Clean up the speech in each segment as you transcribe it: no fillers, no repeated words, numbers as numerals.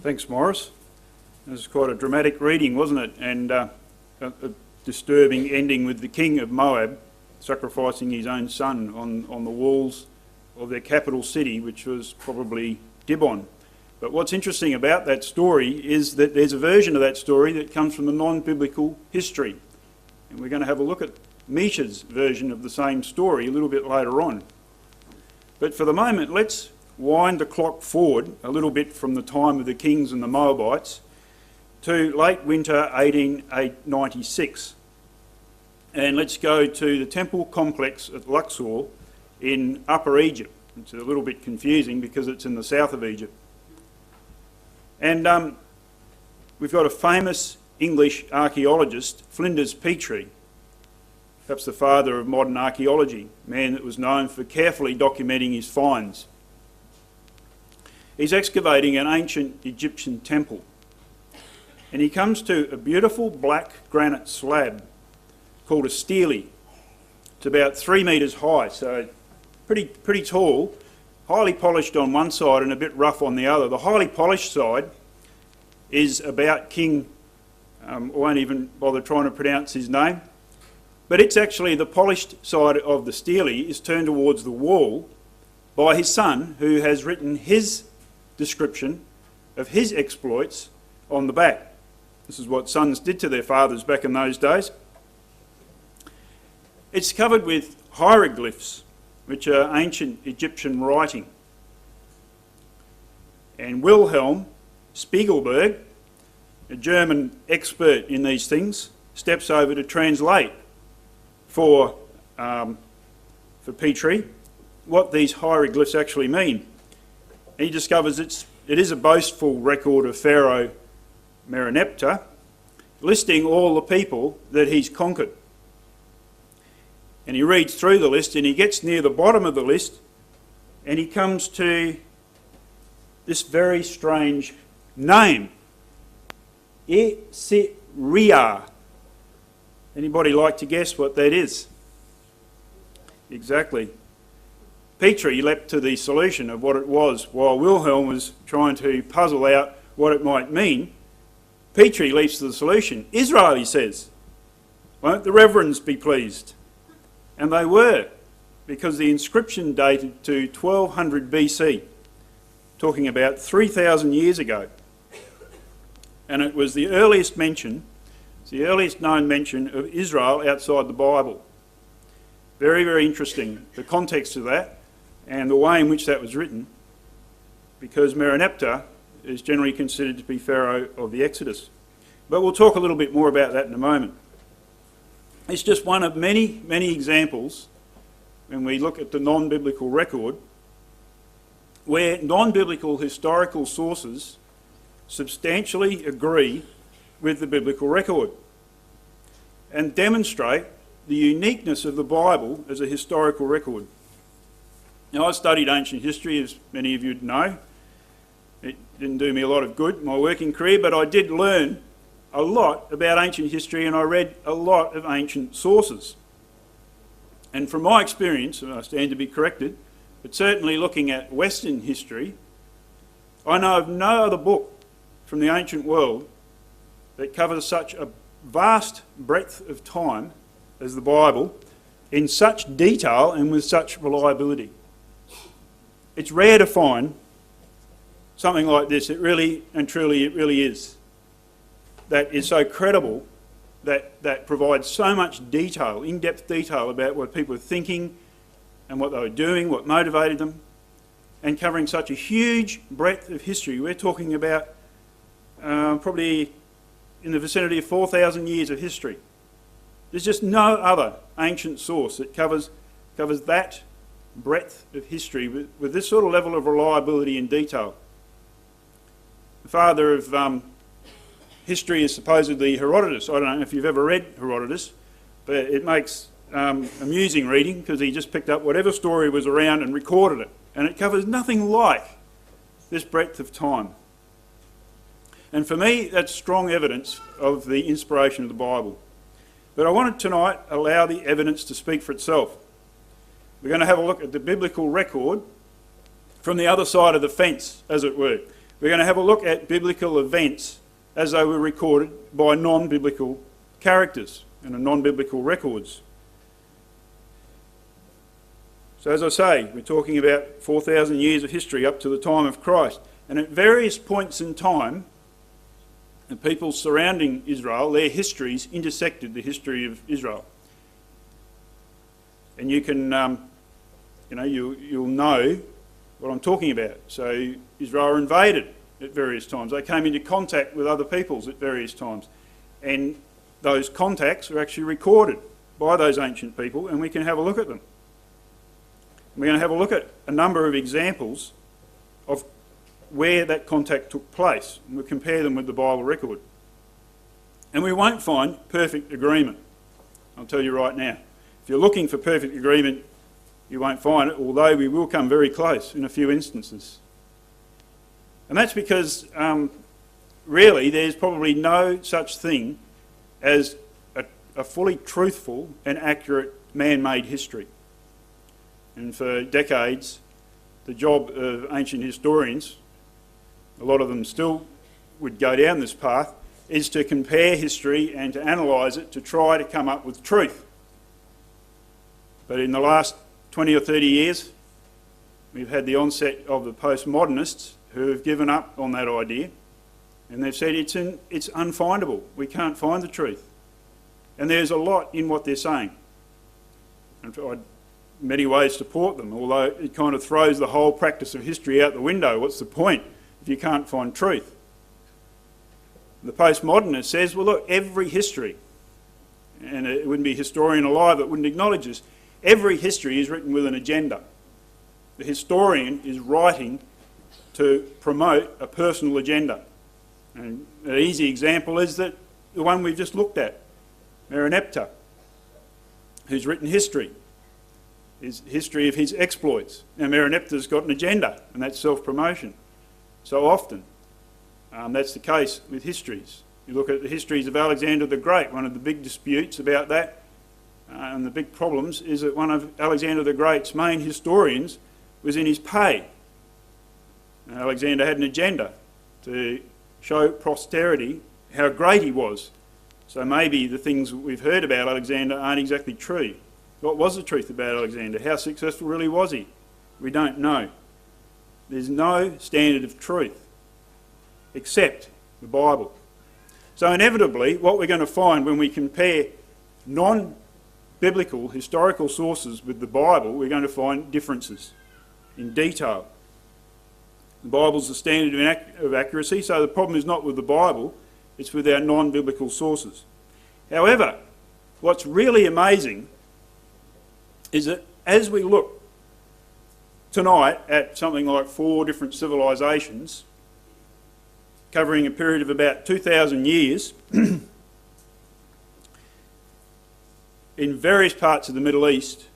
Thanks, Morris. It was quite a dramatic reading, wasn't it? And a disturbing ending with the king of Moab sacrificing his own son on the walls of their capital city, which was probably Dibon. But what's interesting about that story is that there's a version of that story that comes from the non-biblical history. And we're going to have a look at Misha's version of the same story a little bit later on. But for the moment, let's wind the clock forward a little bit from the time of the kings and the Moabites to late winter 1896. And let's go to the temple complex at Luxor in Upper Egypt. It's a little bit confusing because it's in the south of Egypt. And we've got a famous English archaeologist, Flinders Petrie, perhaps the father of modern archaeology, a man that was known for carefully documenting his finds. He's excavating an ancient Egyptian temple, and he comes to a beautiful black granite slab called a Stele. It's about 3 metres high, so pretty tall, highly polished on one side and a bit rough on the other. The highly polished side is about King, I won't even bother trying to pronounce his name, but it's actually the polished side of the Stele is turned towards the wall by his son, who has written his description of his exploits on the back. This is what sons did to their fathers back in those days. It's covered with hieroglyphs, which are ancient Egyptian writing. And Wilhelm Spiegelberg, a German expert in these things, steps over to translate for Petrie what these hieroglyphs actually mean. He discovers it is a boastful record of Pharaoh Merneptah, listing all the people that he's conquered. And he reads through the list and he gets near the bottom of the list and he comes to this very strange name, Assyria. Anybody like to guess what that is? Exactly. Petrie leapt to the solution of what it was while Wilhelm was trying to puzzle out what it might mean. Petrie leaps to the solution. Israel, he says. Won't the reverends be pleased? And they were, because the inscription dated to 1200 BC, talking about 3,000 years ago. And it was the earliest mention, it's the earliest known mention of Israel outside the Bible. Very, very interesting, the context of that and the way in which that was written, because Merneptah is generally considered to be Pharaoh of the Exodus. But we'll talk a little bit more about that in a moment. It's just one of many, many examples when we look at the non-biblical record where non-biblical historical sources substantially agree with the biblical record and demonstrate the uniqueness of the Bible as a historical record. Now, I studied ancient history, as many of you know. It didn't do me a lot of good in my working career, but I did learn a lot about ancient history and I read a lot of ancient sources. And from my experience, and I stand to be corrected, but certainly looking at Western history, I know of no other book from the ancient world that covers such a vast breadth of time as the Bible in such detail and with such reliability. It's rare to find something like this. It really and truly, it really is. That is so credible, that provides so much detail, in-depth detail about what people were thinking and what they were doing, what motivated them, and covering such a huge breadth of history. We're talking about probably in the vicinity of 4,000 years of history. There's just no other ancient source that covers that breadth of history with this sort of level of reliability and detail. The father of history is supposedly Herodotus. I don't know if you've ever read Herodotus, but it makes amusing reading because he just picked up whatever story was around and recorded it. And it covers nothing like this breadth of time. And for me, that's strong evidence of the inspiration of the Bible. But I want to tonight allow the evidence to speak for itself. We're going to have a look at the biblical record from the other side of the fence, as it were. We're going to have a look at biblical events as they were recorded by non-biblical characters and non-biblical records. So as I say, we're talking about 4,000 years of history up to the time of Christ. And at various points in time, the people surrounding Israel, their histories intersected the history of Israel. And you can, you'll know what I'm talking about. So Israel were invaded at various times. They came into contact with other peoples at various times. And those contacts are actually recorded by those ancient people, and we can have a look at them. We're going to have a look at a number of examples of where that contact took place, and we'll compare them with the Bible record. And we won't find perfect agreement, I'll tell you right now. If you're looking for perfect agreement, you won't find it, although we will come very close in a few instances. And that's because, really, there's probably no such thing as a fully truthful and accurate man-made history. And for decades, the job of ancient historians, a lot of them still would go down this path, is to compare history and to analyse it to try to come up with truth. But in the last 20 or 30 years, we've had the onset of the postmodernists who have given up on that idea, and they've said it's unfindable. We can't find the truth. And there's a lot in what they're saying. And I in many ways support them, although it kind of throws the whole practice of history out the window. What's the point if you can't find truth? The postmodernist says, well look, every history, and it wouldn't be a historian alive that wouldn't acknowledge this, every history is written with an agenda. The historian is writing to promote a personal agenda. And an easy example is that the one we've just looked at, Merneptah, who's written history. His history of his exploits. Now Merneptah's got an agenda, and that's self-promotion. So often, that's the case with histories. You look at the histories of Alexander the Great, one of the big disputes about that, and the big problems is that one of Alexander the Great's main historians was in his pay. And Alexander had an agenda to show posterity how great he was. So maybe the things we've heard about Alexander aren't exactly true. What was the truth about Alexander? How successful really was he? We don't know. There's no standard of truth except the Bible. So inevitably, what we're going to find when we compare non-biblical historical sources with the Bible, we're going to find differences in detail. The Bible's the standard of accuracy, so the problem is not with the Bible, it's with our non-biblical sources. However, what's really amazing is that as we look tonight at something like 4 different civilisations covering a period of about 2,000 years in various parts of the Middle East,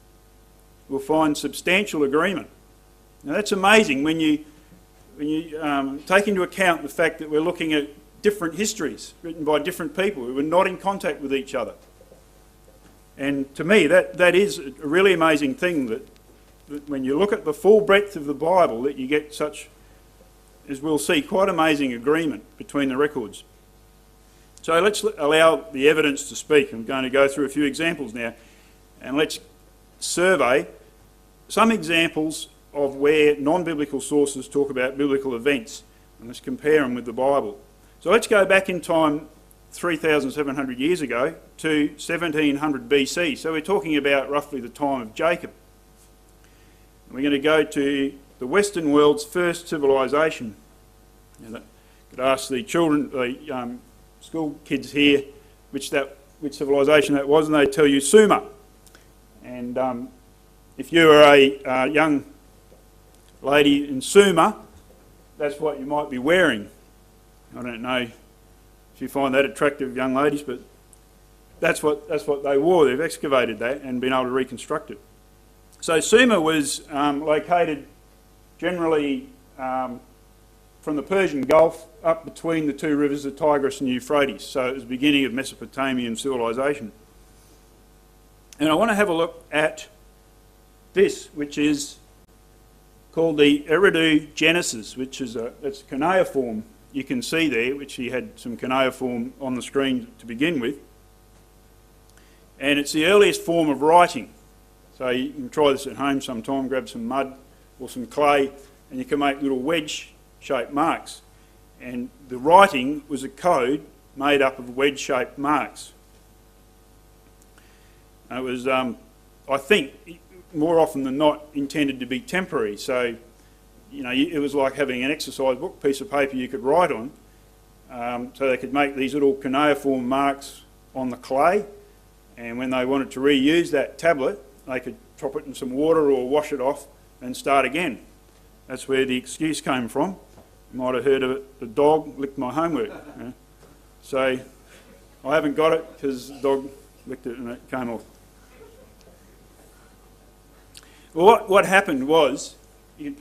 we'll find substantial agreement. Now that's amazing when you take into account the fact that we're looking at different histories written by different people who were not in contact with each other. And to me, that is a really amazing thing that when you look at the full breadth of the Bible, that you get such, as we'll see, quite amazing agreement between the records. So let's allow the evidence to speak. I'm going to go through a few examples now, and let's survey some examples of where non-biblical sources talk about biblical events, and let's compare them with the Bible. So let's go back in time 3,700 years ago to 1700 BC. So we're talking about roughly the time of Jacob. And we're going to go to the Western world's first civilization. And I could ask the children, the school kids here, which civilization that was, and they'd tell you Sumer. And if you were a young lady in Sumer, that's what you might be wearing. I don't know if you find that attractive, young ladies, but that's what they wore. They've excavated that and been able to reconstruct it. So Sumer was located generally from the Persian Gulf up between the 2 rivers, the Tigris and Euphrates. So it was the beginning of Mesopotamian civilization. And I want to have a look at this, which is called the Eridu Genesis, which is it's cuneiform you can see there, which he had some cuneiform on the screen to begin with. And it's the earliest form of writing. So you can try this at home sometime, grab some mud or some clay, and you can make little wedge-shaped marks. And the writing was a code made up of wedge-shaped marks. It was, I think, more often than not, intended to be temporary. So, you know, it was like having an exercise book, piece of paper you could write on. So they could make these little cuneiform marks on the clay, and when they wanted to reuse that tablet, they could drop it in some water or wash it off and start again. That's where the excuse came from. You might have heard of it, the dog licked my homework. Yeah. So I haven't got it because the dog licked it and it came off. Well, what happened was, you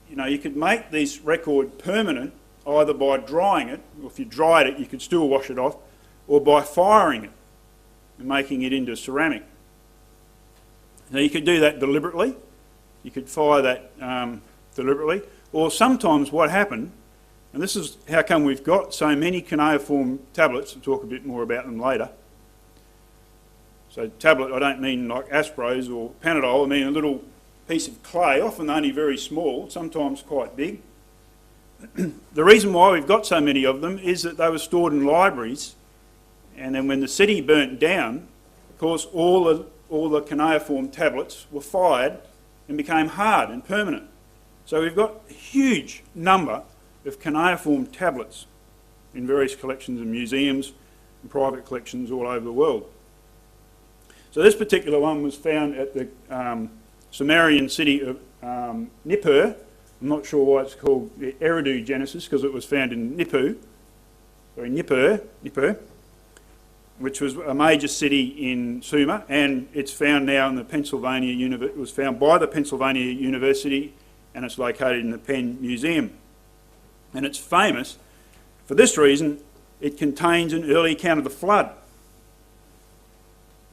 could make this record permanent either by drying it, or if you dried it, you could still wash it off, or by firing it and making it into ceramic. Now you could do that deliberately. You could fire that deliberately. Or sometimes what happened, and this is how come we've got so many cuneiform tablets, we'll talk a bit more about them later. So tablet, I don't mean like Aspros or Panadol, I mean a little piece of clay, often only very small, sometimes quite big. The reason why we've got so many of them is that they were stored in libraries, and then when the city burnt down, of course all the cuneiform tablets were fired and became hard and permanent. So we've got a huge number of cuneiform tablets in various collections and museums and private collections all over the world. So this particular one was found at the Sumerian city of Nippur. I'm not sure why it's called the Eridu Genesis, because it was found in Nippur, which was a major city in Sumer, and it's found now in the Pennsylvania University. It was found by the Pennsylvania University, and it's located in the Penn Museum. And it's famous for this reason: it contains an early account of the flood.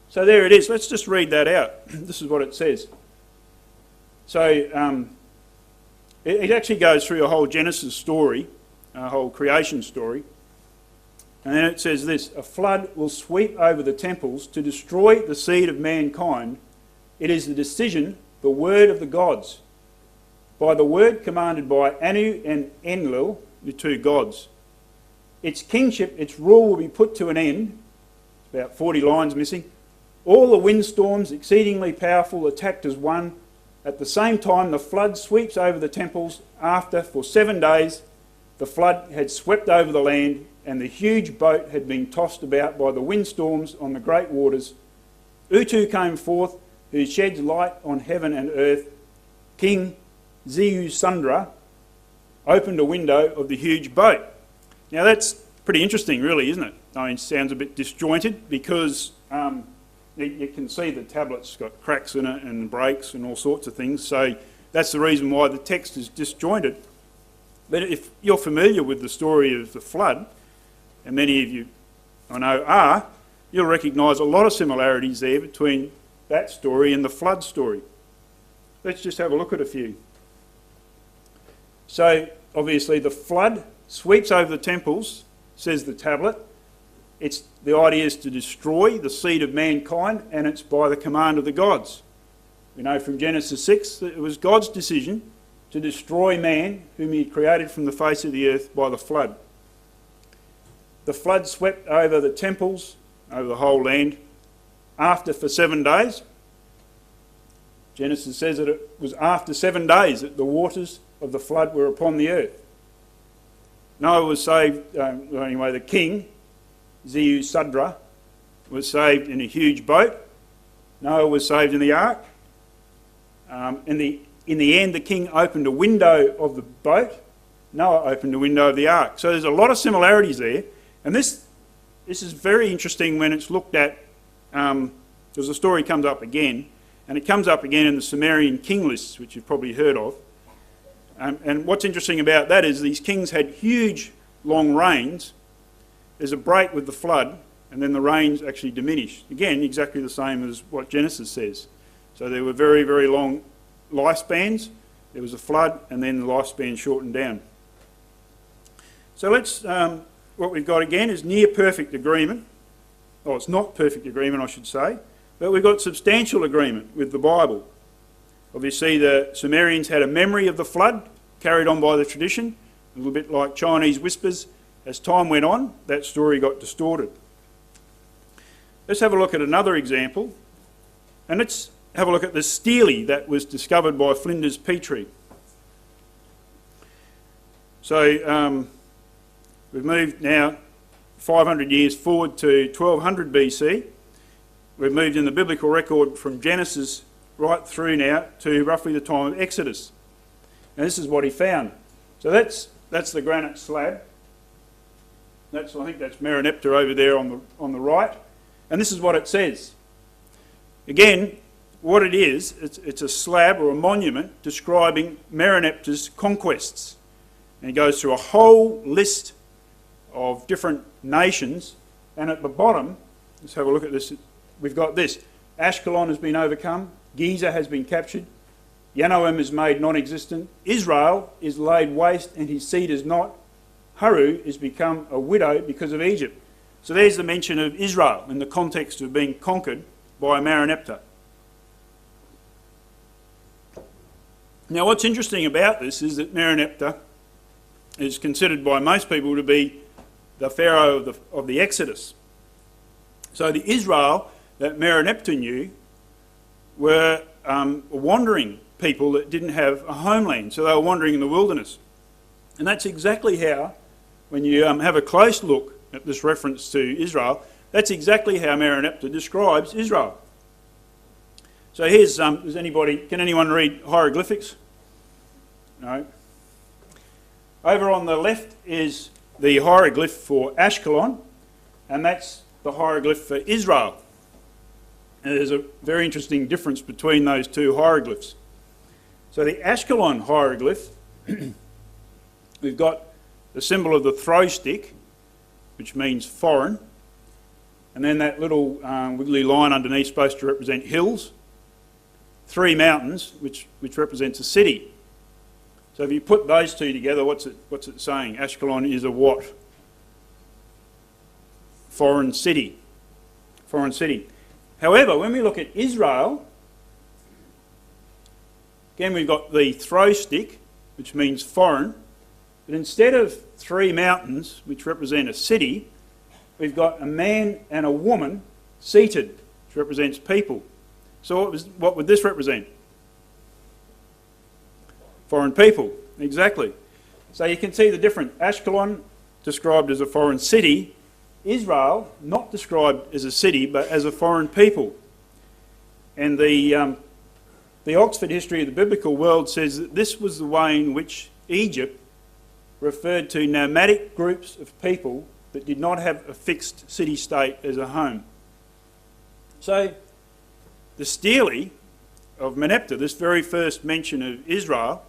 So there it is. Let's just read that out. This is what it says. So it actually goes through a whole Genesis story, a whole creation story. And then it says this: a flood will sweep over the temples to destroy the seed of mankind. It is the decision, the word of the gods, by the word commanded by Anu and Enlil, the two gods. Its kingship, its rule will be put to an end. It's about 40 lines missing. All the windstorms, exceedingly powerful, attacked as one. At the same time, the flood sweeps over the temples. After, for 7 days, the flood had swept over the land, and the huge boat had been tossed about by the windstorms on the great waters. Utu came forth, who sheds light on heaven and earth. King Zeusundra opened a window of the huge boat. Now that's pretty interesting, really, isn't it? I mean, it sounds a bit disjointed because you can see the tablet's got cracks in it and breaks and all sorts of things. So that's the reason why the text is disjointed. But if you're familiar with the story of the flood, and many of you I know are, you'll recognise a lot of similarities there between that story and the flood story. Let's just have a look at a few. So obviously the flood sweeps over the temples, says the tablet. The idea is to destroy the seed of mankind, and it's by the command of the gods. We know from Genesis 6 that it was God's decision to destroy man, whom he had created from the face of the earth by the flood. The flood swept over the temples, over the whole land, after for 7 days. Genesis says that it was after 7 days that the waters of the flood were upon the earth. Noah was saved, anyway, the king, Zeusundra, was saved in a huge boat. Noah was saved in the ark. In the end, the king opened a window of the boat. Noah opened a window of the ark. So there's a lot of similarities there. And this is very interesting when it's looked at, because the story comes up again, and it comes up again in the Sumerian king lists, which you've probably heard of. And what's interesting about that is these kings had huge, long reigns. There's a break with the flood, and then the rains actually diminished. Again, exactly the same as what Genesis says. So there were very, very long lifespans, There was a flood, and then the lifespan shortened down. So what we've got again is near perfect agreement. Oh, it's not perfect agreement, I should say, but we've got substantial agreement with the Bible. Obviously, the Sumerians had a memory of the flood carried on by the tradition, a little bit like Chinese whispers. As time went on, that story got distorted. Let's have a look at another example, and let's have a look at the Stele that was discovered by Flinders Petrie. So we've moved now 500 years forward to 1200 BC. We've moved in the biblical record from Genesis right through now to roughly the time of Exodus. And this is what he found. So that's the granite slab. I think that's Merneptah over there on the right. And this is what it says. Again, what it is, it's a slab or a monument describing Merneptah's conquests. And he goes through a whole list of different nations. And at the bottom, let's have a look at this. We've got this. Ashkelon has been overcome. Giza has been captured. Yanoam is made non-existent. Israel is laid waste and his seed is not. Haru is become a widow because of Egypt. So there's the mention of Israel in the context of being conquered by Merneptah. Now what's interesting about this is that Merneptah is considered by most people to be the pharaoh of the Exodus. So the Israel that Merneptah knew were wandering people that didn't have a homeland, so they were wandering in the wilderness. And that's exactly how, when you have a close look at this reference to Israel, that's exactly how Merneptah describes Israel. So here's, can anyone read hieroglyphics? No. Over on the left is the hieroglyph for Ashkelon, and that's the hieroglyph for Israel. And there's a very interesting difference between those two hieroglyphs. So the Ashkelon hieroglyph, we've got the symbol of the throw stick, which means foreign, and then that little wiggly line underneath is supposed to represent hills, 3 mountains, which represents a city. So if you put those two together, what's it saying? Ashkelon is a what? Foreign city. Foreign city. However, when we look at Israel, again we've got the throw stick, which means foreign, but instead of 3 mountains, which represent a city, we've got a man and a woman seated, which represents people. So what would this represent? Foreign people, exactly. So you can see the difference. Ashkelon, described as a foreign city. Israel, not described as a city, but as a foreign people. And the Oxford History of the Biblical World says that this was the way in which Egypt referred to nomadic groups of people that did not have a fixed city-state as a home. So the Stele of Merneptah, this very first mention of Israel,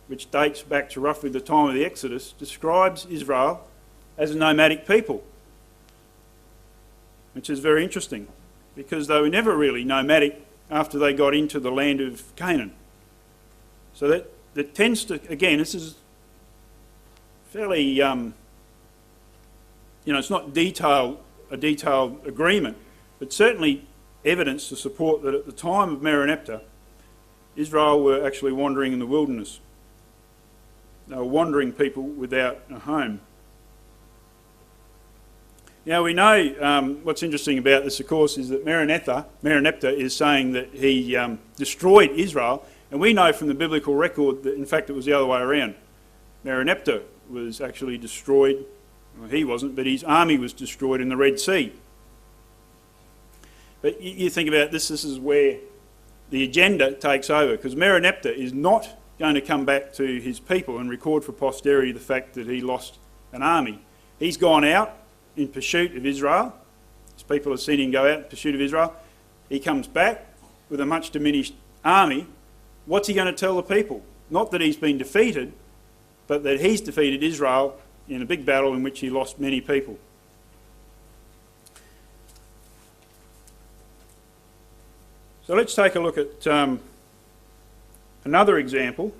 which dates back to roughly the time of the Exodus, describes Israel as a nomadic people, which is very interesting because they were never really nomadic after they got into the land of Canaan. So that tends to, again, this is fairly, it's not a detailed agreement, but certainly evidence to support that at the time of Merneptah, Israel were actually wandering in the wilderness. They were wandering people without a home. Now we know what's interesting about this, of course, is that Merneptah is saying that he destroyed Israel, and we know from the biblical record that in fact it was the other way around. Merneptah was actually destroyed, well, he wasn't, but his army was destroyed in the Red Sea. But you think about this is where the agenda takes over, because Merneptah is not going to come back to his people and record for posterity the fact that he lost an army. He's gone out in pursuit of Israel. His people have seen him go out in pursuit of Israel. He comes back with a much diminished army. What's he going to tell the people? Not that he's been defeated, but that he's defeated Israel in a big battle in which he lost many people. So let's take a look at another example,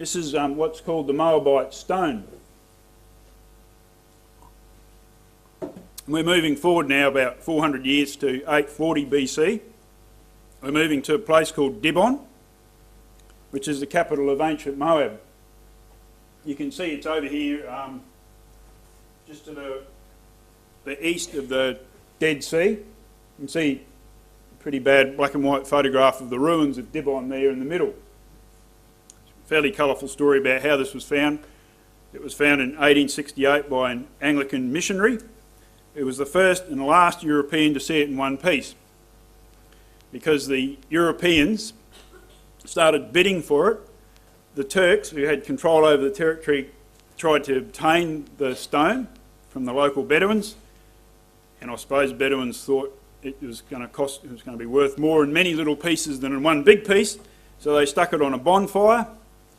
This is what's called the Moabite Stone. We're moving forward now about 400 years to 840 BC. We're moving to a place called Dibon, which is the capital of ancient Moab. You can see it's over here, just to the east of the Dead Sea. You can see a pretty bad black and white photograph of the ruins of Dibon there in the middle. Fairly colourful story about how this was found. It was found in 1868 by an Anglican missionary. It was the first and last European to see it in one piece, because the Europeans started bidding for it. The Turks, who had control over the territory, tried to obtain the stone from the local Bedouins, and I suppose Bedouins thought it was going to be worth more in many little pieces than in one big piece, so they stuck it on a bonfire,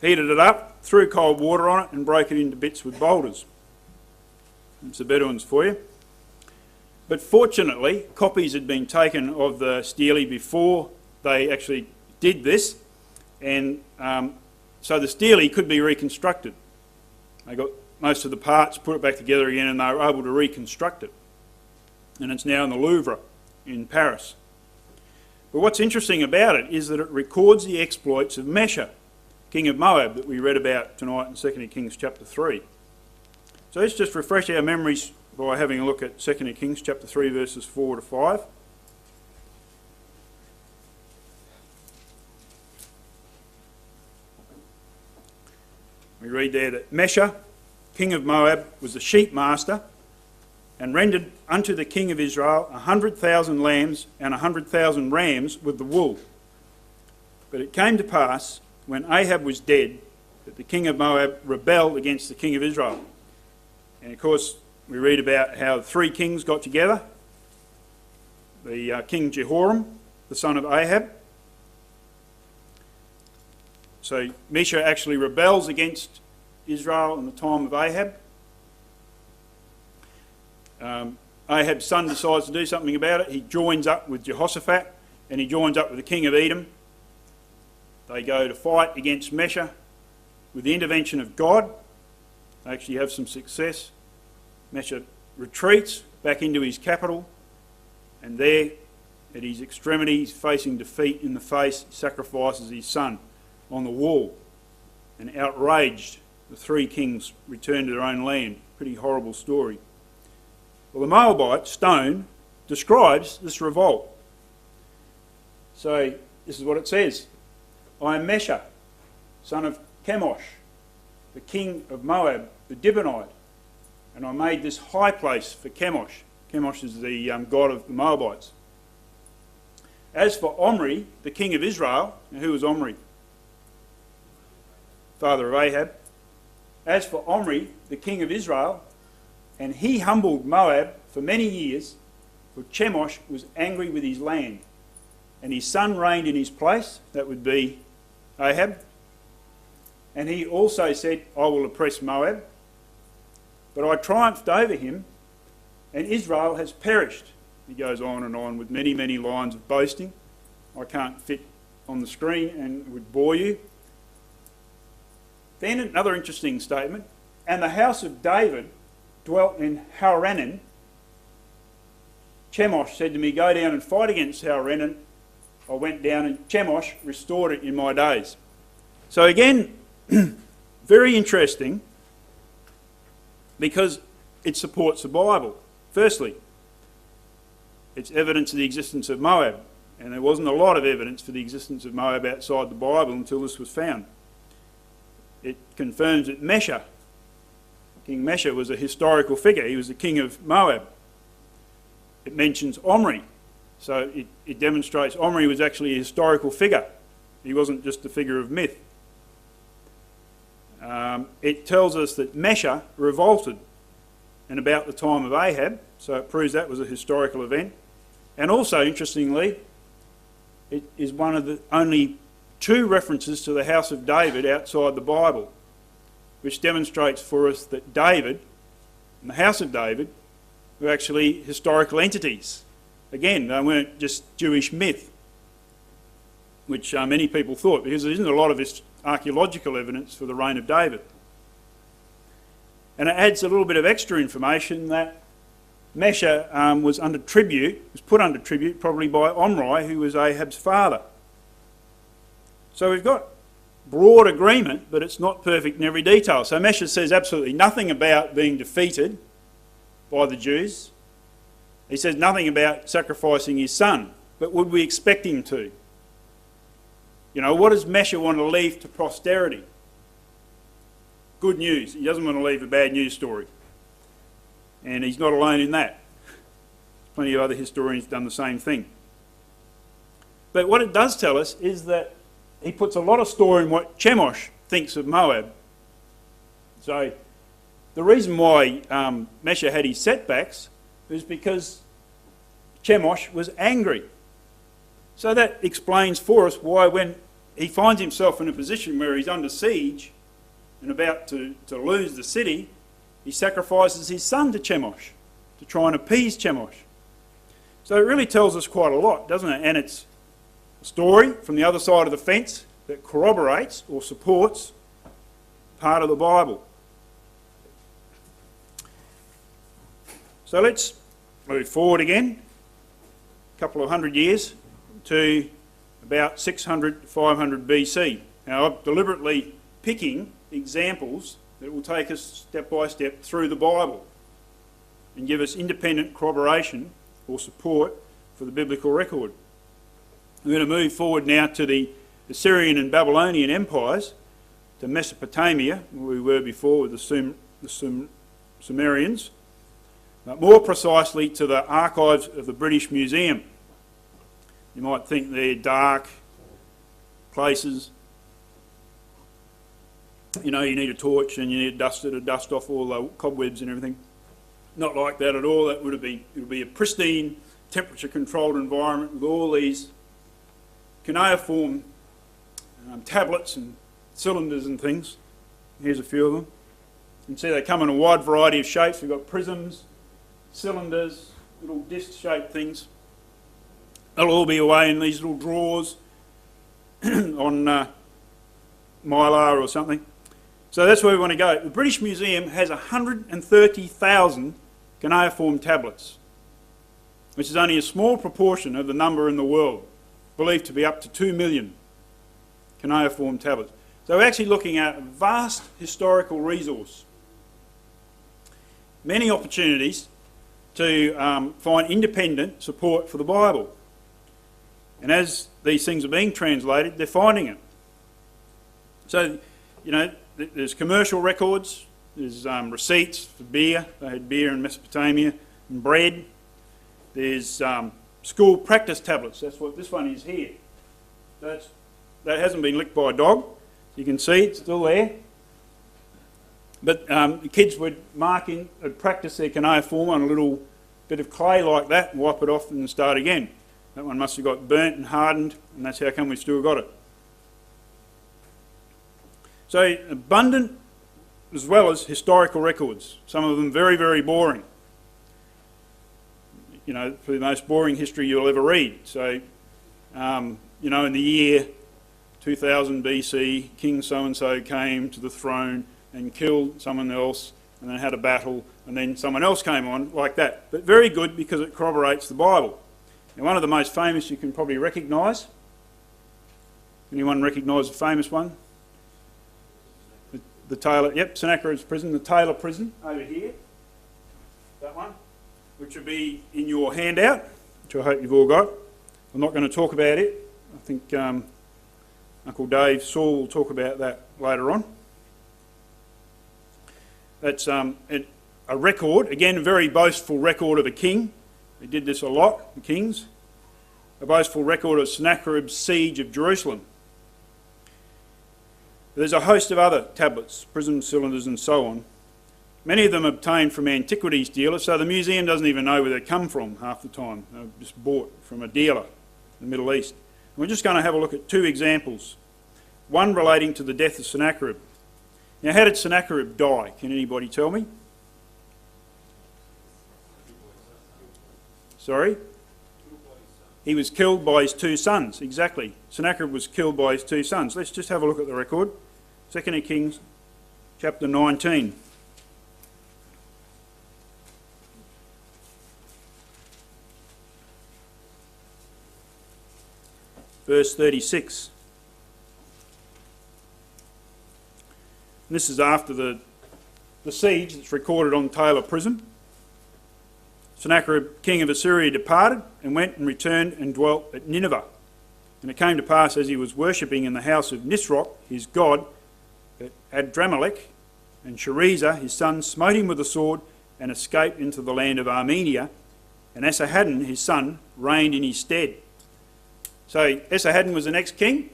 heated it up, threw cold water on it and broke it into bits with boulders. It's the Bedouins for you. But fortunately, copies had been taken of the Stele before they actually did this, and so the Stele could be reconstructed. They got most of the parts, put it back together again, and they were able to reconstruct it. And it's now in the Louvre in Paris. But what's interesting about it is that it records the exploits of Merneptah, king of Moab, that we read about tonight in 2 Kings chapter 3. So let's just refresh our memories by having a look at 2 Kings chapter 3 verses 4 to 5. We read there that Merneptah, king of Moab, was the sheep master, and rendered unto the king of Israel 100,000 lambs and 100,000 rams with the wool. But it came to pass, when Ahab was dead, that the king of Moab rebelled against the king of Israel. And of course, we read about how three kings got together. The King Jehoram, the son of Ahab. So Merneptah actually rebels against Israel in the time of Ahab. Ahab's son decides to do something about it. He joins up with Jehoshaphat, and he joins up with the king of Edom. They go to fight against Merneptah with the intervention of God. They actually have some success. Merneptah retreats back into his capital, and there, at his extremities, facing defeat in the face, sacrifices his son on the wall. And outraged, the three kings return to their own land. Pretty horrible story. Well, the Moabite Stone describes this revolt. So this is what it says. I am Merneptah, son of Chemosh, the king of Moab, the Dibonite, and I made this high place for Chemosh. Chemosh is the god of the Moabites. As for Omri, the king of Israel, and who was Omri? Father of Ahab. As for Omri, the king of Israel, and he humbled Moab for many years, for Chemosh was angry with his land, and his son reigned in his place, that would be Ahab. And he also said, I will oppress Moab, but I triumphed over him, and Israel has perished. He goes on and on with many, many lines of boasting. I can't fit on the screen and it would bore you. Then another interesting statement. And the house of David dwelt in Haranan. Chemosh said to me, go down and fight against Haranan. I went down and Chemosh restored it in my days. So again, very interesting, because it supports the Bible. Firstly, it's evidence of the existence of Moab, and there wasn't a lot of evidence for the existence of Moab outside the Bible until this was found. It confirms that Merneptah, King Merneptah, was a historical figure. He was the king of Moab. It mentions Omri, so it demonstrates Omri was actually a historical figure. He wasn't just a figure of myth. It tells us that Merneptah revolted in about the time of Ahab, so it proves that was a historical event. And also, interestingly, it is one of the only two references to the house of David outside the Bible, which demonstrates for us that David and the house of David were actually historical entities. Again, they weren't just Jewish myth, which many people thought, because there isn't a lot of archaeological evidence for the reign of David. And it adds a little bit of extra information that Meshach was put under tribute probably by Omri, who was Ahab's father. So we've got broad agreement, but it's not perfect in every detail. So Meshach says absolutely nothing about being defeated by the Jews. He says nothing about sacrificing his son, but would we expect him to? You know, what does Meshach want to leave to posterity? Good news. He doesn't want to leave a bad news story. And he's not alone in that. Plenty of other historians have done the same thing. But what it does tell us is that he puts a lot of store in what Chemosh thinks of Moab. So the reason why Meshach had his setbacks is because Chemosh was angry. So that explains for us why when he finds himself in a position where he's under siege and about to lose the city, he sacrifices his son to Chemosh to try and appease Chemosh. So it really tells us quite a lot, doesn't it? And it's a story from the other side of the fence that corroborates or supports part of the Bible. So let's move forward again, a couple of hundred years, to about 600 to 500 BC. Now I'm deliberately picking examples that will take us step by step through the Bible and give us independent corroboration or support for the biblical record. We're going to move forward now to the Assyrian and Babylonian empires, to Mesopotamia, where we were before with the Sumerians, but more precisely to the archives of the British Museum. You might think they're dark places. You know, you need a torch and you need a duster to dust off all the cobwebs and everything. Not like that at all. It would be a pristine, temperature-controlled environment with all these cuneiform tablets and cylinders and things. Here's a few of them. You can see they come in a wide variety of shapes. We've got prisms, cylinders, little disc-shaped things. They'll all be away in these little drawers on mylar or something. So that's where we want to go. The British Museum has 130,000 cuneiform tablets, which is only a small proportion of the number in the world, believed to be up to 2 million cuneiform tablets. So we're actually looking at a vast historical resource. Many opportunities to find independent support for the Bible. And as these things are being translated, they're finding it. So, you know, there's commercial records, there's receipts for beer. They had beer in Mesopotamia, and bread. There's school practice tablets. That's what this one is here. That hasn't been licked by a dog. You can see it's still there. But the kids would practice their cuneiform on a little bit of clay like that, and wipe it off and start again. That one must have got burnt and hardened, and that's how come we've still got it. So abundant as well as historical records, some of them very, very boring. You know, for the most boring history you'll ever read. So, you know, in the year 2000 BC, King so-and-so came to the throne and killed someone else and then had a battle and then someone else came on, like that. But very good because it corroborates the Bible. Now, one of the most famous you can probably recognise. Anyone recognise a famous one? The Taylor, yep, Sennacherib's prison, the Taylor prison over here. That one, which will be in your handout, which I hope you've all got. I'm not going to talk about it. I think Uncle Dave Saul will talk about that later on. That's a record, again, a very boastful record of a king. They did this a lot, the kings. A boastful record of Sennacherib's siege of Jerusalem. There's a host of other tablets, prism cylinders and so on. Many of them obtained from antiquities dealers, so the museum doesn't even know where they come from half the time. They're just bought from a dealer in the Middle East. And we're just going to have a look at two examples. One relating to the death of Sennacherib. Now, how did Sennacherib die? Can anybody tell me? Sorry? he was killed by his two sons. Exactly. Sennacherib was killed by his two sons. Let's just have a look at the record. 2 Kings chapter 19. Verse 36. And this is after the siege that's recorded on Taylor Prism. Sennacherib, king of Assyria, departed and went and returned and dwelt at Nineveh. And it came to pass, as he was worshipping in the house of Nisroch, his god, that Adramelech and Sharezer, his son, smote him with a sword and escaped into the land of Armenia. And Esarhaddon, his son, reigned in his stead. So Esarhaddon was the next king.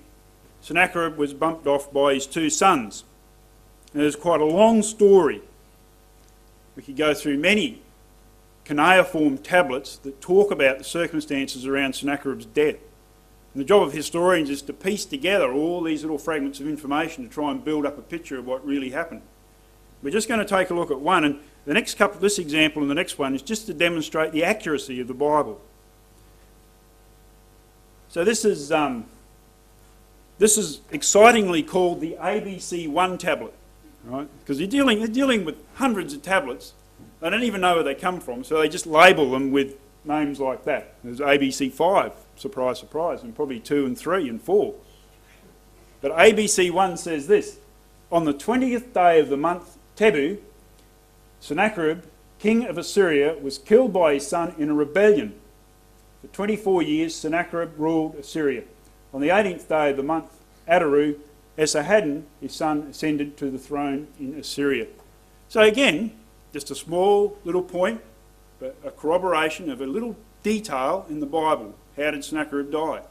Sennacherib was bumped off by his two sons. And there's quite a long story. We could go through many cuneiform tablets that talk about the circumstances around Sennacherib's death. And the job of historians is to piece together all these little fragments of information to try and build up a picture of what really happened. We're just going to take a look at one, and the next couple, this example and the next one, is just to demonstrate the accuracy of the Bible. So this is excitingly called the ABC1 tablet, right? Because they're dealing with hundreds of tablets. They don't even know where they come from, so they just label them with names like that. There's ABC5, surprise, surprise, and probably 2 and 3 and 4. But ABC1 says this: on the 20th day of the month Tebu, Sennacherib, king of Assyria, was killed by his son in a rebellion. For 24 years Sennacherib ruled Assyria. On the 18th day of the month Adaru, Esarhaddon, his son, ascended to the throne in Assyria. So again, just a small little point, but a corroboration of a little detail in the Bible. How did Sennacherib die?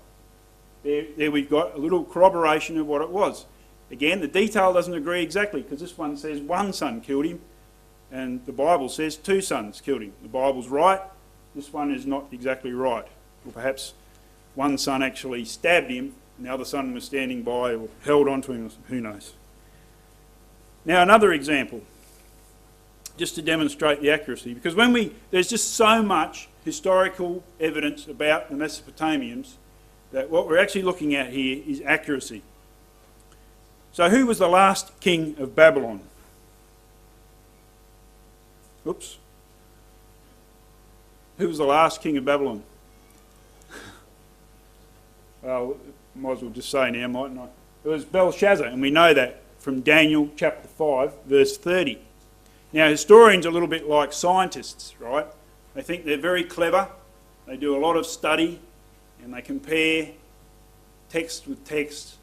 There we've got a little corroboration of what it was. Again, the detail doesn't agree exactly, because this one says one son killed him, and the Bible says two sons killed him. The Bible's right, this one is not exactly right. Or perhaps one son actually stabbed him, and the other son was standing by or held onto him, who knows. Now another example, just to demonstrate the accuracy, because there's just so much historical evidence about the Mesopotamians that what we're actually looking at here is accuracy. So who was the last king of Babylon? Oops. Who was the last king of Babylon? Well, might as well just say now, mightn't I? It was Belshazzar, and we know that from Daniel chapter 5, verse 30. Now, historians are a little bit like scientists, right? They think they're very clever, they do a lot of study, and they compare text with text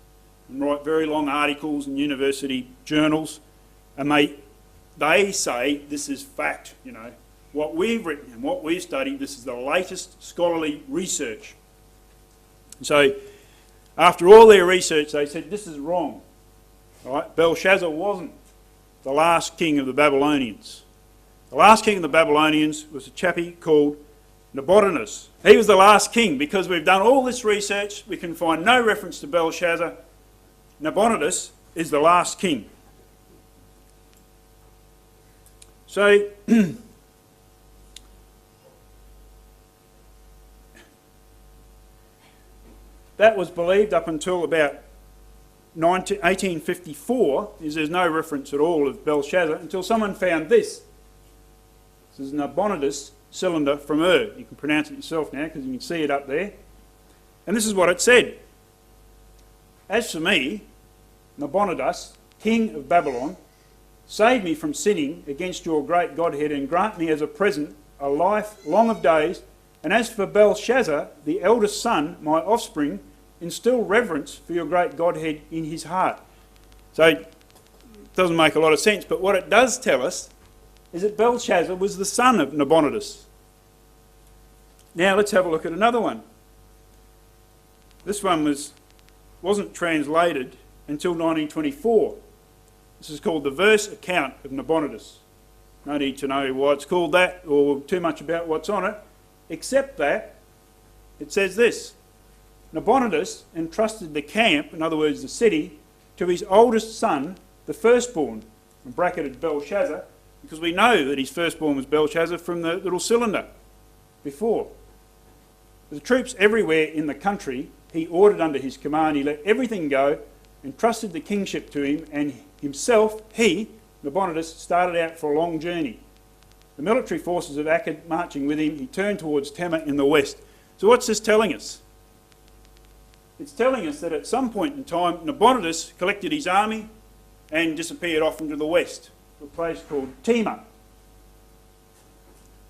and write very long articles in university journals, and they say this is fact, you know. What we've written and what we've studied, this is the latest scholarly research. So, after all their research, they said this is wrong. Right? Belshazzar wasn't the last king of the Babylonians. The last king of the Babylonians was a chappie called Nabonidus. He was the last king. Because we've done all this research, we can find no reference to Belshazzar. Nabonidus is the last king. So, that was believed up until about 1854, there's no reference at all of Belshazzar, until someone found this. This is Nabonidus cylinder from Ur. You can pronounce it yourself now because you can see it up there. And this is what it said. As for me, Nabonidus, king of Babylon, save me from sinning against your great Godhead and grant me as a present a life long of days. And as for Belshazzar, the eldest son, my offspring, instill reverence for your great Godhead in his heart. So it doesn't make a lot of sense, but what it does tell us is that Belshazzar was the son of Nabonidus. Now let's have a look at another one. This one wasn't translated until 1924. This is called the verse account of Nabonidus. No need to know why it's called that or too much about what's on it, except that it says this: Nabonidus entrusted the camp, in other words the city, to his oldest son, the firstborn, and bracketed Belshazzar, because we know that his firstborn was Belshazzar from the little cylinder before. The troops everywhere in the country he ordered under his command. He let everything go, entrusted the kingship to him, and himself, he, Nabonidus, started out for a long journey. The military forces of Akkad marching with him, he turned towards Tema in the west. So what's this telling us? It's telling us that at some point in time, Nabonidus collected his army and disappeared off into the west, to a place called Tema.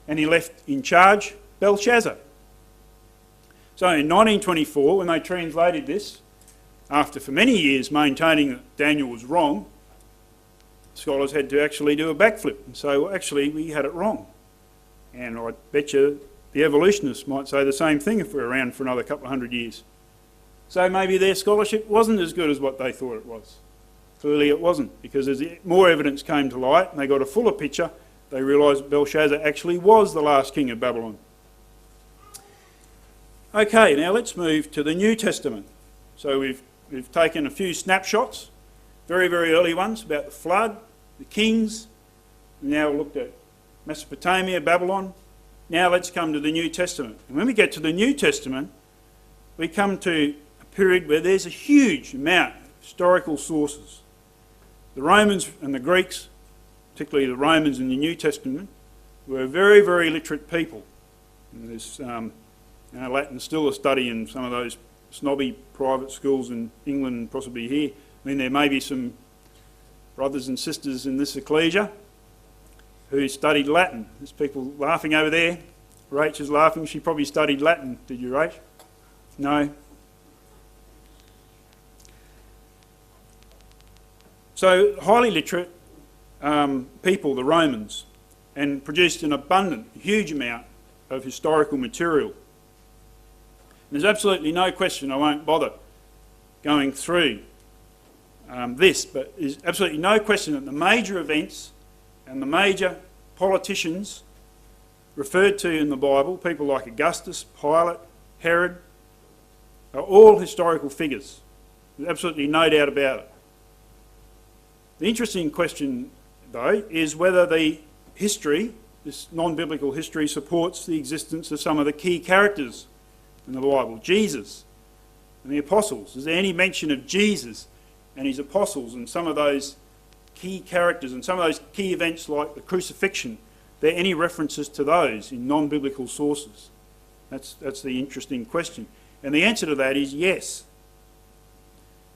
And he left in charge Belshazzar. So in 1924, when they translated this, after for many years maintaining that Daniel was wrong, scholars had to actually do a backflip and say, well, actually, we had it wrong. And I bet you the evolutionists might say the same thing if we're around for another couple of hundred years. So maybe their scholarship wasn't as good as what they thought it was. Clearly it wasn't, because as more evidence came to light and they got a fuller picture, they realised Belshazzar actually was the last king of Babylon. Okay, now let's move to the New Testament. So we've taken a few snapshots, very, very early ones, about the flood, the kings. Now looked at Mesopotamia, Babylon. Now let's come to the New Testament. And when we get to the New Testament, we come to a period where there's a huge amount of historical sources. The Romans and the Greeks, particularly the Romans in the New Testament, were very, very literate people. And there's Latin's still a study in some of those snobby private schools in England and possibly here. I mean, there may be some brothers and sisters in this ecclesia who studied Latin. There's people laughing over there. Rach is laughing. She probably studied Latin. Did you, Rach? No? So, highly literate people, the Romans, and produced an abundant, huge amount of historical material. There's absolutely no question, I won't bother going through this, but there's absolutely no question that the major events and the major politicians referred to in the Bible, people like Augustus, Pilate, Herod, are all historical figures. There's absolutely no doubt about it. The interesting question, though, is whether the history, this non-biblical history, supports the existence of some of the key characters in the Bible. Jesus and the apostles. Is there any mention of Jesus and his apostles and some of those key characters and some of those key events like the crucifixion? Are there any references to those in non-biblical sources? That's the interesting question. And the answer to that is yes.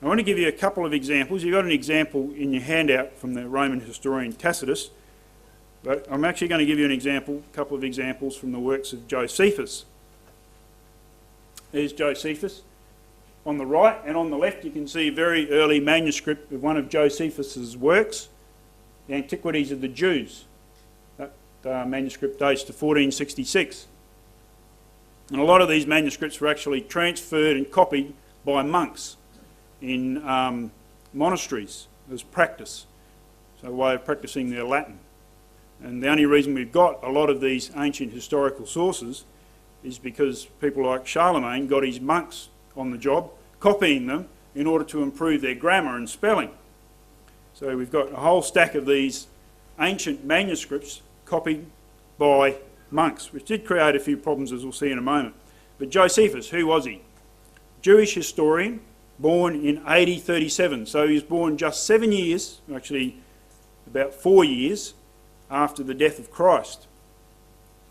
I want to give you a couple of examples. You've got an example in your handout from the Roman historian Tacitus, but I'm actually going to give you a couple of examples from the works of Josephus. There's Josephus on the right, and on the left you can see a very early manuscript of one of Josephus's works, the Antiquities of the Jews. That manuscript dates to 1466. And a lot of these manuscripts were actually transferred and copied by monks in monasteries as practice, so a way of practicing their Latin. And the only reason we've got a lot of these ancient historical sources is because people like Charlemagne got his monks on the job, copying them in order to improve their grammar and spelling. So we've got a whole stack of these ancient manuscripts copied by monks, which did create a few problems, as we'll see in a moment. But Josephus, who was he? Jewish historian, born in AD 37. So he was born just 7 years, actually about 4 years, after the death of Christ.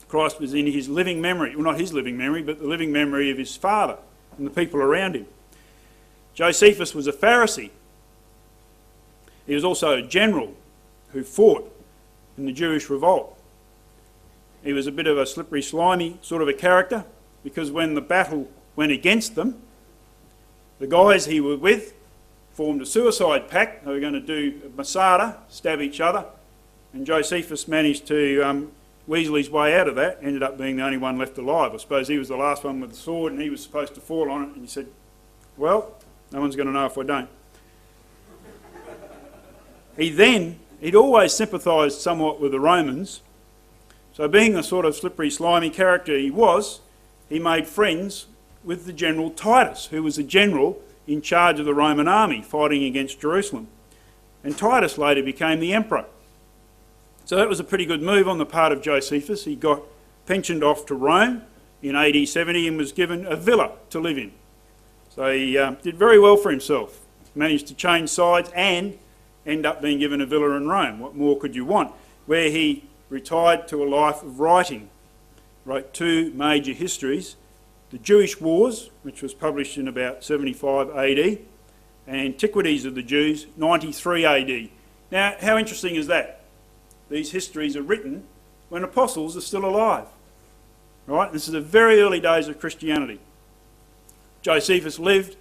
Christ was in his living memory, well, not his living memory, but the living memory of his father and the people around him. Josephus was a Pharisee. He was also a general who fought in the Jewish revolt. He was a bit of a slippery, slimy sort of a character, because when the battle went against them, the guys he was with formed a suicide pact. They were going to do a masada, stab each other, and Josephus managed to weasel his way out of that, ended up being the only one left alive. I suppose he was the last one with the sword and he was supposed to fall on it, and he said, well, no one's going to know if I don't. He'd always sympathised somewhat with the Romans, so being the sort of slippery, slimy character he was, he made friends with the general Titus, who was a general in charge of the Roman army fighting against Jerusalem. And Titus later became the emperor. So that was a pretty good move on the part of Josephus. He got pensioned off to Rome in AD 70 and was given a villa to live in. So he did very well for himself. Managed to change sides and end up being given a villa in Rome. What more could you want? Where he retired to a life of writing. Wrote 2 major histories, the Jewish Wars, which was published in about 75 AD, and Antiquities of the Jews, 93 AD. Now, how interesting is that? These histories are written when apostles are still alive. Right? This is the very early days of Christianity. Josephus lived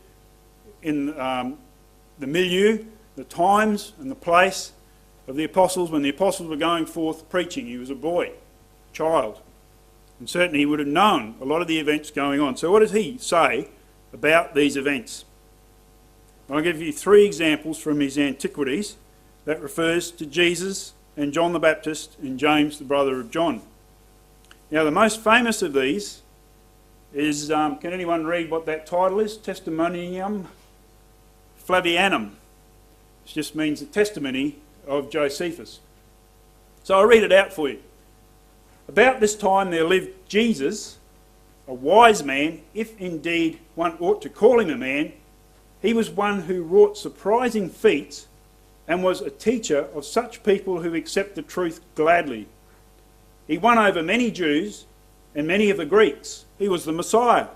in the milieu, the times and the place of the apostles when the apostles were going forth preaching. He was a boy, child, and certainly he would have known a lot of the events going on. So what does he say about these events? I'll give you 3 examples from his Antiquities that refers to Jesus and John the Baptist and James, the brother of John. Now, the most famous of these is, can anyone read what that title is? Testimonium Flavianum. It just means the testimony of Josephus. So I'll read it out for you. About this time there lived Jesus, a wise man, if indeed one ought to call him a man. He was one who wrought surprising feats and was a teacher of such people who accept the truth gladly. He won over many Jews and many of the Greeks. He was the Messiah.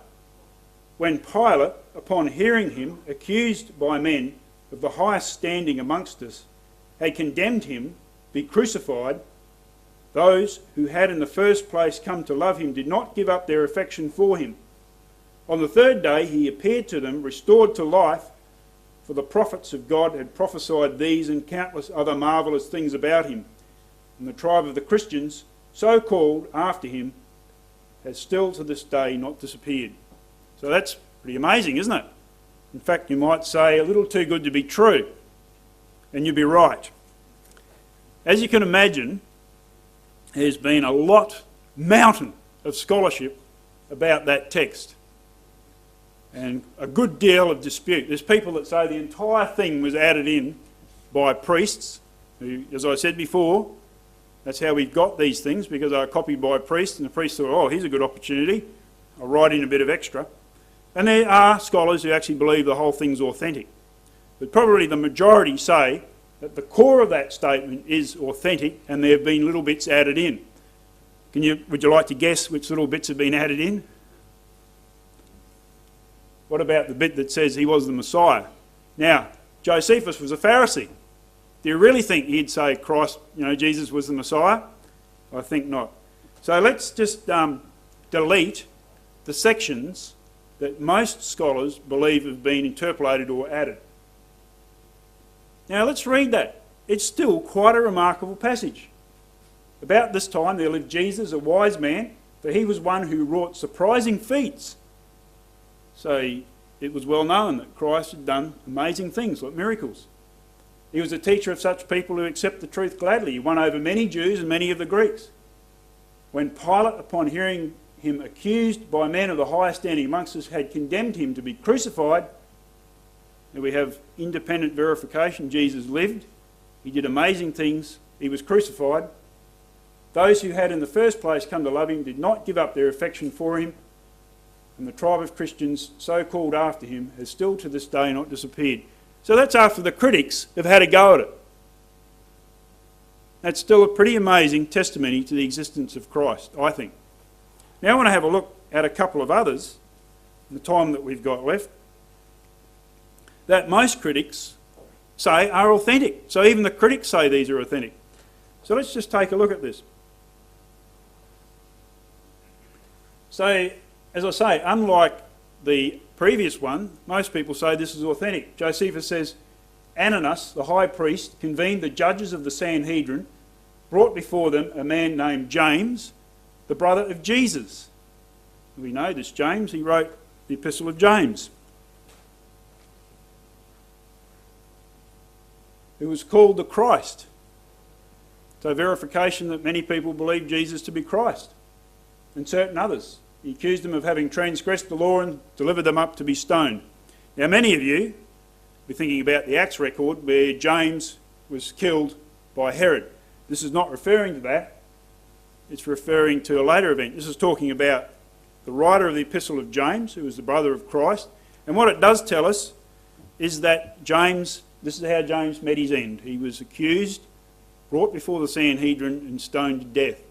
When Pilate, upon hearing him accused by men of the highest standing amongst us, had condemned him to be crucified, those who had in the first place come to love him did not give up their affection for him. On the 3rd day he appeared to them, restored to life, for the prophets of God had prophesied these and countless other marvellous things about him. And the tribe of the Christians, so called after him, has still to this day not disappeared. So that's pretty amazing, isn't it? In fact, you might say a little too good to be true, and you'd be right. As you can imagine, there's been a mountain of scholarship about that text, and a good deal of dispute. There's people that say the entire thing was added in by priests, who, as I said before, that's how we got these things, because they were copied by priests, and the priests thought, oh, here's a good opportunity, I'll write in a bit of extra. And there are scholars who actually believe the whole thing's authentic. But probably the majority say that the core of that statement is authentic and there have been little bits added in. Would you like to guess which little bits have been added in? What about the bit that says he was the Messiah? Now, Josephus was a Pharisee. Do you really think he'd say Christ, Jesus was the Messiah? I think not. So let's just delete the sections that most scholars believe have been interpolated or added. Now let's read that. It's still quite a remarkable passage. About this time there lived Jesus, a wise man, for he was one who wrought surprising feats. So it was well known that Christ had done amazing things like miracles. He was a teacher of such people who accept the truth gladly. He won over many Jews and many of the Greeks. When Pilate, upon hearing him accused by men of the highest standing amongst us, had condemned him to be crucified, and we have independent verification, Jesus lived, he did amazing things, he was crucified. Those who had in the first place come to love him did not give up their affection for him, and the tribe of Christians so called after him has still to this day not disappeared. So that's after the critics have had a go at it. That's still a pretty amazing testimony to the existence of Christ, I think. Now I want to have a look at a couple of others in the time that we've got left that most critics say are authentic. So even the critics say these are authentic. So let's just take a look at this. So, as I say, unlike the previous one, most people say this is authentic. Josephus says, Ananus, the high priest, convened the judges of the Sanhedrin, brought before them a man named James, the brother of Jesus. We know this James, he wrote the Epistle of James, who was called the Christ. So verification that many people believe Jesus to be Christ, and certain others. He accused them of having transgressed the law and delivered them up to be stoned. Now many of you will be thinking about the Acts record where James was killed by Herod. This is not referring to that. It's referring to a later event. This is talking about the writer of the Epistle of James, who was the brother of Christ. And what it does tell us is that James, this is how James met his end. He was accused, brought before the Sanhedrin and stoned to death.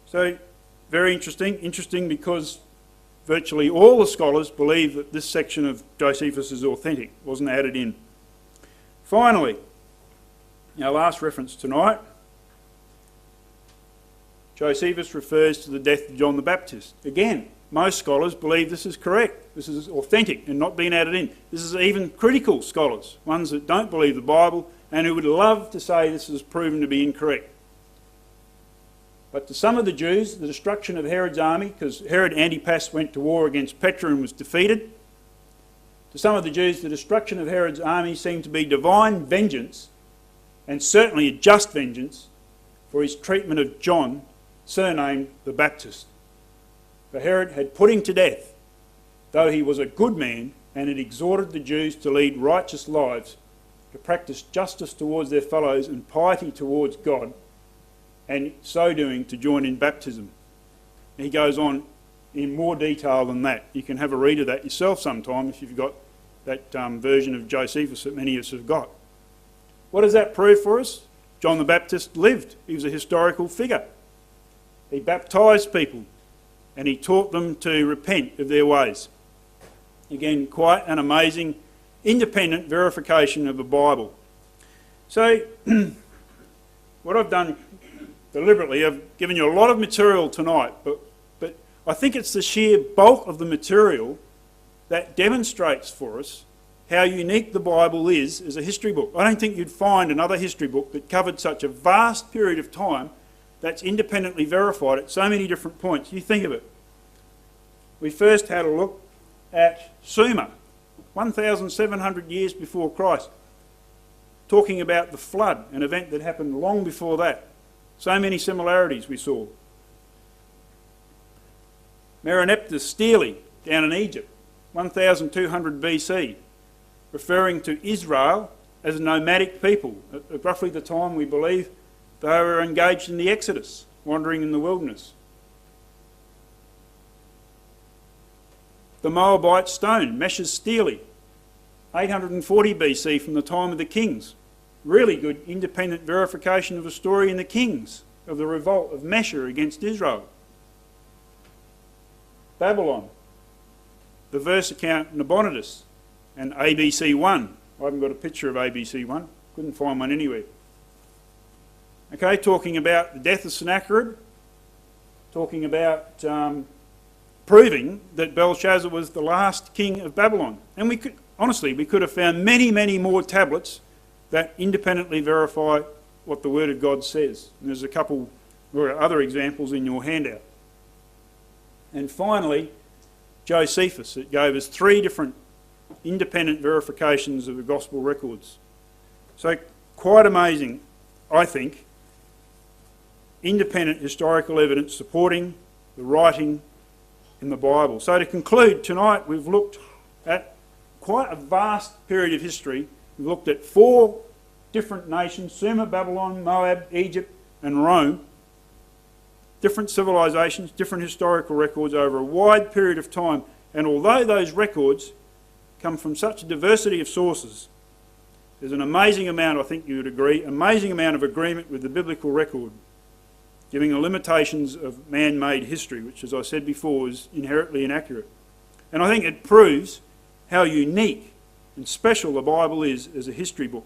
So, very interesting. Interesting because virtually all the scholars believe that this section of Josephus is authentic, wasn't added in. Finally, our last reference tonight, Josephus refers to the death of John the Baptist. Again, most scholars believe this is correct. This is authentic and not being added in. This is even critical scholars, ones that don't believe the Bible and who would love to say this is proven to be incorrect. But to some of the Jews, the destruction of Herod's army, because Herod Antipas went to war against Petra and was defeated, to some of the Jews, the destruction of Herod's army seemed to be divine vengeance, and certainly a just vengeance, for his treatment of John, surnamed the Baptist. For Herod had put him to death, though he was a good man and had exhorted the Jews to lead righteous lives, to practice justice towards their fellows and piety towards God, and so doing to join in baptism. He goes on in more detail than that. You can have a read of that yourself sometime if you've got that version of Josephus that many of us have got. What does that prove for us? John the Baptist lived. He was a historical figure. He baptised people and he taught them to repent of their ways. Again, quite an amazing independent verification of the Bible. So, what I've done deliberately, I've given you a lot of material tonight, but I think it's the sheer bulk of the material that demonstrates for us how unique the Bible is as a history book. I don't think you'd find another history book that covered such a vast period of time that's independently verified at so many different points. You think of it. We first had a look at Sumer, 1,700 years before Christ, talking about the flood, an event that happened long before that. So many similarities we saw. Merneptah, Stele, down in Egypt, 1,200 BC, referring to Israel as a nomadic people, at roughly the time we believe they were engaged in the Exodus, wandering in the wilderness. The Moabite Stone, Mesh's Stele, 840 BC from the time of the kings. Really good independent verification of a story in the Kings, of the revolt of Mesha against Israel. Babylon, the verse account Nabonidus, and ABC 1. I haven't got a picture of ABC 1, couldn't find one anywhere. Okay, talking about the death of Sennacherib, talking about proving that Belshazzar was the last king of Babylon. And we could have found many, many more tablets that independently verify what the Word of God says. And there's a couple or other examples in your handout. And finally, Josephus. It gave us 3 different independent verifications of the Gospel records. So quite amazing, I think, independent historical evidence supporting the writing in the Bible. So to conclude, tonight we've looked at quite a vast period of history. We've looked at 4 different nations, Sumer, Babylon, Moab, Egypt and Rome. Different civilisations, different historical records over a wide period of time. And although those records come from such a diversity of sources, there's an amazing amount, I think you would agree, amazing amount of agreement with the biblical record, giving the limitations of man-made history, which, as I said before, is inherently inaccurate. And I think it proves how unique and special the Bible is as a history book.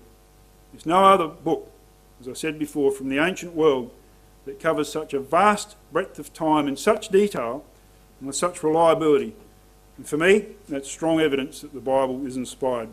There's no other book, as I said before, from the ancient world that covers such a vast breadth of time in such detail and with such reliability. And for me, that's strong evidence that the Bible is inspired.